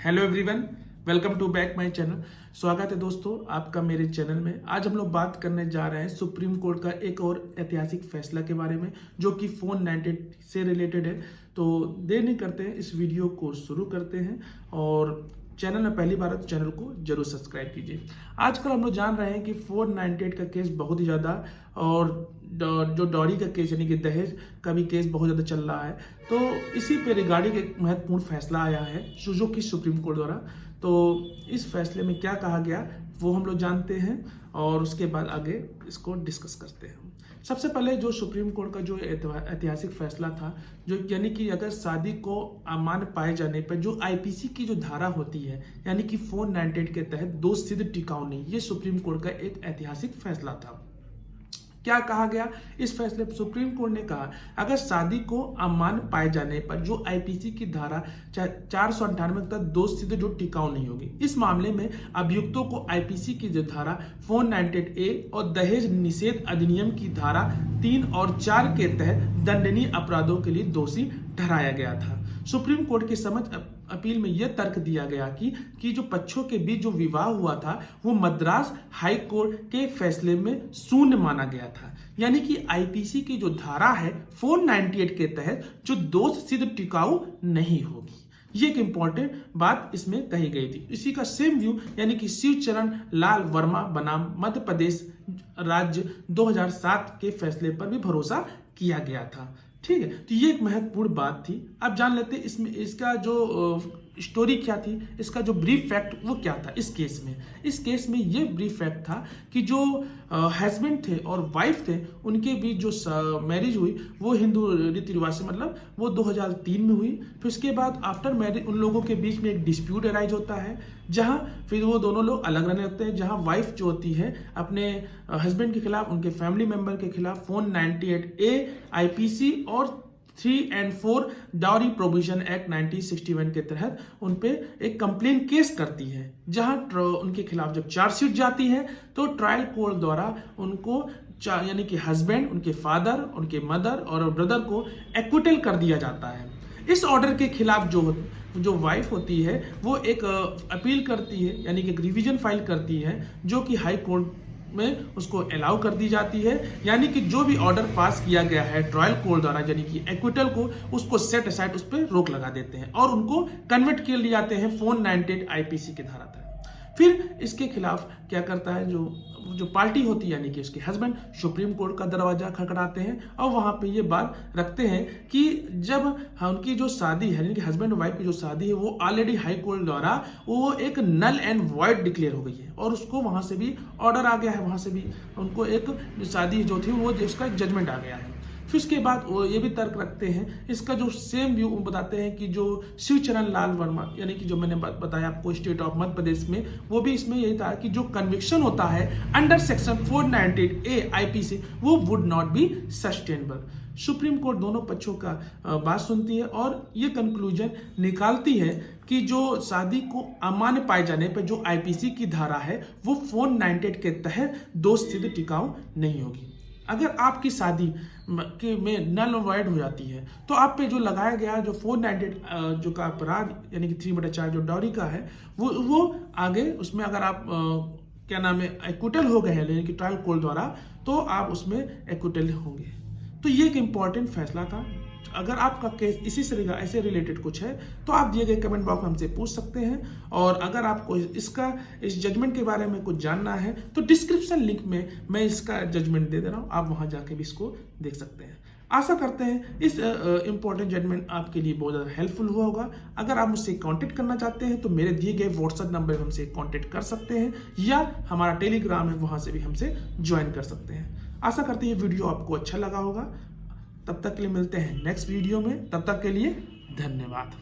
Hello everyone, welcome to back my channel. स्वागत है दोस्तों आपका मेरे चैनल में। आज हम लोग बात करने जा रहे हैं सुप्रीम कोर्ट का एक और ऐतिहासिक फैसला के बारे में जो कि फोन 98 से रिलेटेड है। तो देर नहीं करते हैं, इस वीडियो को शुरू करते हैं और चैनल में पहली बार है तो चैनल को जरूर सब्सक्राइब कीजिए। आजकल हम लोग जान रहे हैं कि 498 का केस बहुत ही ज़्यादा और जो डॉरी का केस यानी कि दहेज का भी केस बहुत ज़्यादा चल रहा है। तो इसी पे रिगार्डिंग एक महत्वपूर्ण फैसला आया है जो कि सुप्रीम कोर्ट द्वारा। तो इस फैसले में क्या कहा गया वो हम लोग जानते हैं और उसके बाद आगे इसको डिस्कस करते हैं। सबसे पहले जो सुप्रीम कोर्ट का जो ऐतिहासिक फैसला था, जो यानी कि अगर शादी को अमान्य पाए जाने पर जो आईपीसी की जो धारा होती है यानी कि 498 के तहत दोष सिद्ध टिकाऊ नहीं, ये सुप्रीम कोर्ट का एक ऐतिहासिक फैसला था। क्या कहा गया इस फैसले पर? सुप्रीम कोर्ट ने कहा अगर शादी को अमान्य पाए जाने पर जो आईपीसी की धारा 498 तक दोष सिद्ध जो टिकाऊ नहीं होगी, इस मामले में अभियुक्तों को आईपीसी की जो धारा 498A और दहेज निषेध अधिनियम की धारा 3 और 4 के तहत दंडनीय अपराधों के लिए दोषी ठहराया गया था। सुप्रीम कोर्ट के समक्ष अपील में यह तर्क दिया गया कि जो पक्षों के बीच जो विवाह हुआ था वो मद्रास हाई कोर्ट के फैसले में शून्य माना गया था। यानी कि आईपीसी की जो धारा है 498 के तहत जो दोष सिद्ध टिकाऊ नहीं होगी, ये एक इंपॉर्टेंट बात इसमें कही गई थी। इसी का सेम व्यू यानी कि शिवचरण लाल वर्मा बनाम मध्य प्रदेश राज्य 2007 के फैसले पर भी भरोसा किया गया था। ठीक है, तो ये एक महत्वपूर्ण बात थी। अब जान लेते हैं इसमें इसका जो स्टोरी क्या थी, इसका जो ब्रीफ फैक्ट वो क्या था। इस केस में ये ब्रीफ फैक्ट था कि जो हस्बैंड थे और वाइफ थे उनके बीच जो मैरिज हुई वो हिंदू रीति रिवाज से मतलब वो 2003 में हुई। फिर उसके बाद आफ्टर मैरिज उन लोगों के बीच में एक डिस्प्यूट अराइज होता है, जहां फिर वो दोनों लोग अलग रहने लगते हैं, जहां वाइफ जो होती है अपने हस्बैंड के खिलाफ, उनके फैमिली मेंबर के खिलाफ 498A आईपीसी और 3 और 4 डाउरी प्रोविजन एक्ट 1961 के तहत उन पे एक कंप्लेन केस करती है, जहां उनके खिलाफ जब चार्जशीट जाती है तो ट्रायल कोर्ट द्वारा उनको यानी कि हस्बैंड, उनके फादर, उनके मदर और ब्रदर को एक्विटल कर दिया जाता है। इस ऑर्डर के खिलाफ जो वाइफ होती है वो एक अपील करती है यानी कि एक रिवीजन फाइल करती है जो कि हाई कोर्ट में उसको अलाउ कर दी जाती है। यानी कि जो भी ऑर्डर पास किया गया है ट्रायल कोर्ट द्वारा यानी कि एक्विटल को, उसको सेट असाइड, उस पर रोक लगा देते हैं और उनको कन्वर्ट कर लिए जाते हैं 498 आईपीसी के धारा तक। फिर इसके खिलाफ क्या करता है जो पार्टी होती है यानी कि उसके हस्बैंड सुप्रीम कोर्ट का दरवाजा खटखटाते हैं और वहां पे ये बात रखते हैं कि जब उनकी जो शादी है यानी कि हस्बैंड और वाइफ की जो शादी है वो ऑलरेडी हाई कोर्ट द्वारा वो एक नल एंड वॉइड डिक्लेयर हो गई है और उसको वहां से भी ऑर्डर आ गया है, वहां से भी उनको एक शादी जो थी वो उसका जजमेंट आ गया है। फिर उसके बाद वो ये भी तर्क रखते हैं, इसका जो सेम व्यू बताते हैं कि जो शिवचरण लाल वर्मा यानी कि जो मैंने बताया आपको स्टेट ऑफ मध्य प्रदेश में, वो भी इसमें यही था कि जो कन्विक्शन होता है अंडर सेक्शन 498A आईपीसी वो would not be sustainable. Supreme court दोनों पक्षों का बात सुनती है और ये कंक्लूजन निकालती है कि जो शादी को अमान्य पाए जाने पर जो आईपीसी की धारा है वो 498 के तहत दोष सिद्ध टिकाऊ नहीं होगी। अगर आपकी शादी में नल वॉइड हो जाती है तो आप पे जो लगाया गया जो 498 जो का अपराध यानी कि 3/4 जो डॉरी का है वो आगे उसमें अगर आप क्या नाम है एक्विटल हो गए हैं यानी कि ट्रायल कोर्ट द्वारा तो आप उसमें एक्विटल होंगे। तो ये एक इंपॉर्टेंट फैसला था। अगर आपका केस इसी से ऐसे रिलेटेड कुछ है तो आप दिए गए कमेंट बॉक्स में हमसे पूछ सकते हैं और अगर आपको इस जजमेंट के बारे में कुछ जानना है तो डिस्क्रिप्शन लिंक में मैं इसका जजमेंट दे रहा हूँ, आप वहां जाके भी इसको देख सकते हैं। आशा करते हैं इस इंपॉर्टेंट जजमेंट आपके लिए बहुत ज़्यादा हेल्पफुल हुआ होगा। अगर आप मुझसे कांटेक्ट करना चाहते हैं तो मेरे दिए गए व्हाट्सएप नंबर पर हमसे कांटेक्ट कर सकते हैं या हमारा टेलीग्राम है वहां से भी हमसे ज्वाइन कर सकते हैं। आशा करते हैं ये वीडियो आपको अच्छा लगा होगा। तब तक के लिए मिलते हैं नेक्स्ट वीडियो में, तब तक के लिए धन्यवाद।